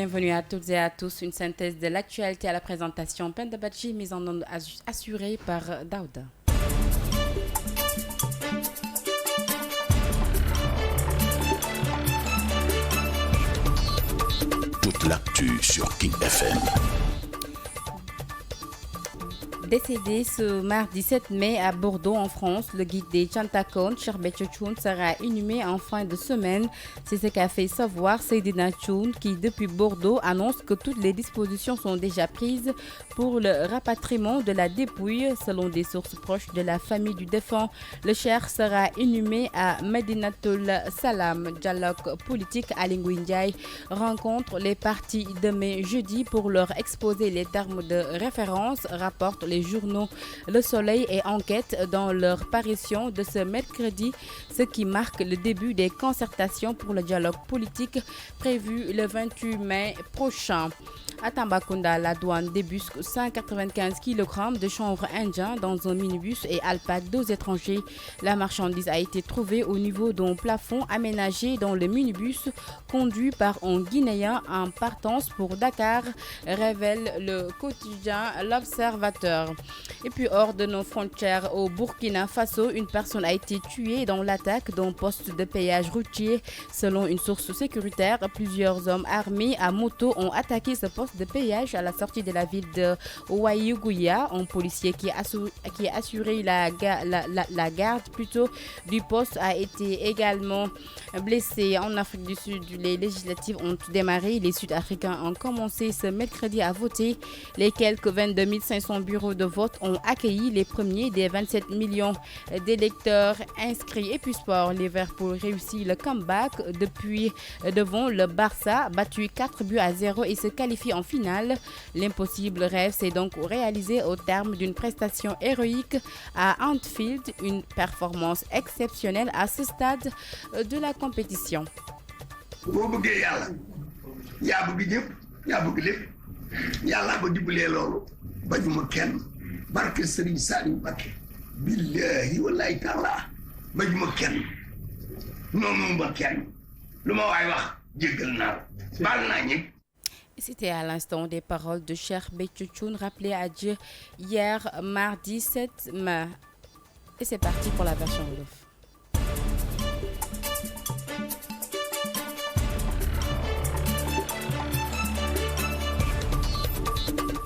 Bienvenue à toutes et à tous, une synthèse de l'actualité à la présentation Penda Badji, mise en onde assurée par Daouda. Toute l'actu sur King FM. Décédé ce mardi 7 mai à Bordeaux en France, le guide des Chantakon, Cheikh Béthio Thioune, sera inhumé en fin de semaine. C'est ce qu'a fait savoir Seydina Thioune qui, depuis Bordeaux, annonce que toutes les dispositions sont déjà prises pour le rapatriement de la dépouille. Selon des sources proches de la famille du défunt, le cheikh sera inhumé à Medinatul Salam. Dialogue politique à Ndiaye rencontre les partis demain jeudi pour leur exposer les termes de référence, rapportent les journaux Le Soleil et Enquête dans leur parution de ce mercredi, ce qui marque le début des concertations pour le dialogue politique prévu le 28 mai prochain. À Tambacounda, la douane débusque 195 kg de chanvre indien dans un minibus et alpague 2 étrangers. La marchandise a été trouvée au niveau d'un plafond aménagé dans le minibus conduit par un Guinéen en partance pour Dakar, révèle le quotidien L'Observateur. Et puis hors de nos frontières, au Burkina Faso, une personne a été tuée dans l'attaque d'un poste de péage routier. Selon une source sécuritaire, plusieurs hommes armés à moto ont attaqué ce poste de péage à la sortie de la ville de Ouaïgouya. Un policier qui a assuré la garde du poste a été également blessé. En Afrique du Sud, les législatives ont démarré. Les Sud-Africains ont commencé ce mercredi à voter. Les quelques 22 500 bureaux de vote ont accueilli les premiers des 27 millions d'électeurs inscrits. Et puis sport, Liverpool réussit le comeback depuis devant le Barça, battu 4-0 et se qualifie en finale. L'impossible rêve s'est donc réalisé au terme d'une prestation héroïque à Anfield, une performance exceptionnelle à ce stade de la compétition. bañuma kenn barke Serigne Saliou Mbacké billahi wallahi taala bañuma kenn noonu ma kenn lu ma waay wax jéggal naa baal naa ñëpp. C'était à l'instant des paroles de Cheikh Béthio Thioune rappelées à Dieu hier mardi 7 mai. Et c'est parti pour la version wolof.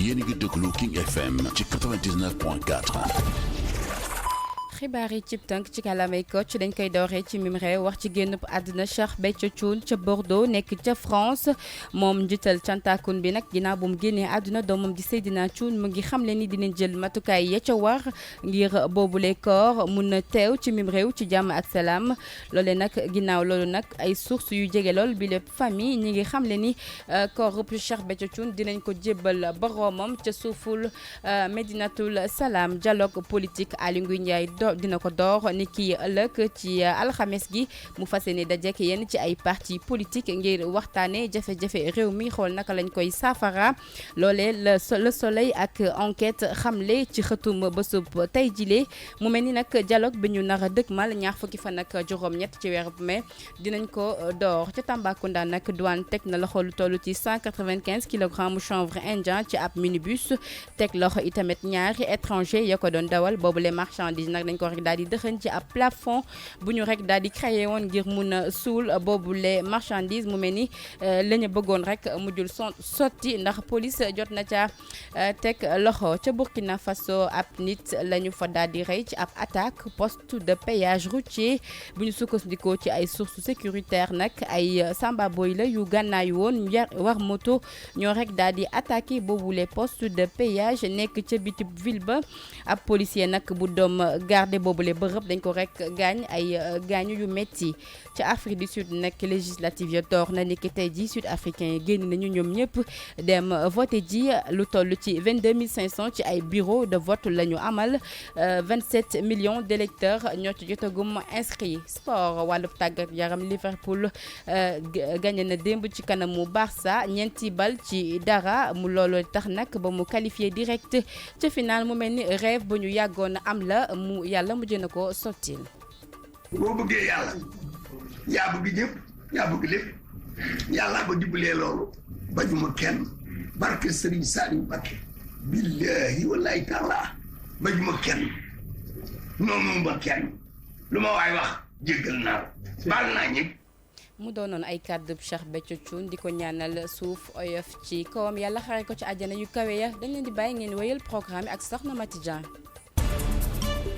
yéen a ngi déglu King FM ci 99.4. xibaar yi cib tënk ci kàllaamay Kocc dañ koy dooree ci mim réew wax ci génn àdduna Cheikh Béthio Thioune ca Bordeaux nekk ca France moom njiital Chantakun bi nag ginnaaw bu mu génnee àdduna doomam di Seydina Thioune mu ngi xamle ni dinañ jël matukaay ya ca war ngir boobule koor mun na teew ci mim réew ci jàmm ak salaam loole nag ginnaaw loolu nag ay sources yu jege lool bi lépp famille ñi ngi xamle ni koorub Cheikh Béthio Thioune dinañ ko jébbal boroomam ca suuful Medinatul Salam. Dialogue politique Aly Ndiaye dina ko door ni ki ëllëg ci alxames gi mu fas yéene dajeek yenn ci ay parti politique ngir waxtaane jafe-jafe réew mi xool naka lañ koy saafara loolee le soleil ak enquête xamle ci xëtum bésub tey jile mu mel ni nag dialogue bi ñu nar a dëgmal ñaar fukki fan ak juróom-ñett ci weeru mai dinañ ko door. Ca Tambacounda nag douane teg na loxo lu toll ci 195 kilogrammes chanvre indien ci ab minibus teg loxo itamit ñaari étranger ya ko doon dawal boobu les marchandises nag dañ ko rek daal di dëxëñ ci ab plafond bu ñu rek daal di créé woon ngir mun a suul boobu les marchandises mu mel ni la ñu bëggoon rek mujjul sotti ndax police jot na ca teg loxo. Ca Burkina Faso ab nit la ñu fa daal di rey ci ab attaque poste de péage routier bu ñu sukkandikoo ci ay sources sécuritaires nag ay samba boy la yu gànnaayu woon war moto ñoo rek daal di attaqué boobu les postes de péage nekk ca bitib ville ba ab policier nag bu doom garde boobule bërëb dañ ko rek gaañ ay gaañu yu metti. ca Afrique du Sud nag législative ya door na ni ki tey ji sud africain yi génn nañu ñoom ñëpp dem voté ji lu toll ci 22 500 ci ay bureau de vote la ñu amal 27 millions d'électeurs ñoo ci jotagum inscrit. Sport wàllu tàggat yaram Liverpool gagné na démb ci kanamu Barça ñeenti bal ci dara mu loolu tax nag ba mu qualifié direct ca final mu mel ni rêve bu ñu yàggoon am la mu yàlla mujj na ko sottil. boo bëggee yàlla yaa bëgg ñëpp yaa bëgg lépp yàlla ba dimbalee loolu bañuma kenn barke Serigne Saliou Mbacké billahi wallahi taala bañuma kenn noonu ma kenn lu ma waay wax jéggal naa la baal naa ñëpp. mu doonoon ay kàddu Cheikh Béthio Thioune di ko ñaanal suuf oyof ci kawam yàlla xare ko ci àjjana yu kawe ya dañ leen di bàyyi ngeen wéyal programme ak Soxna Mati Dieng.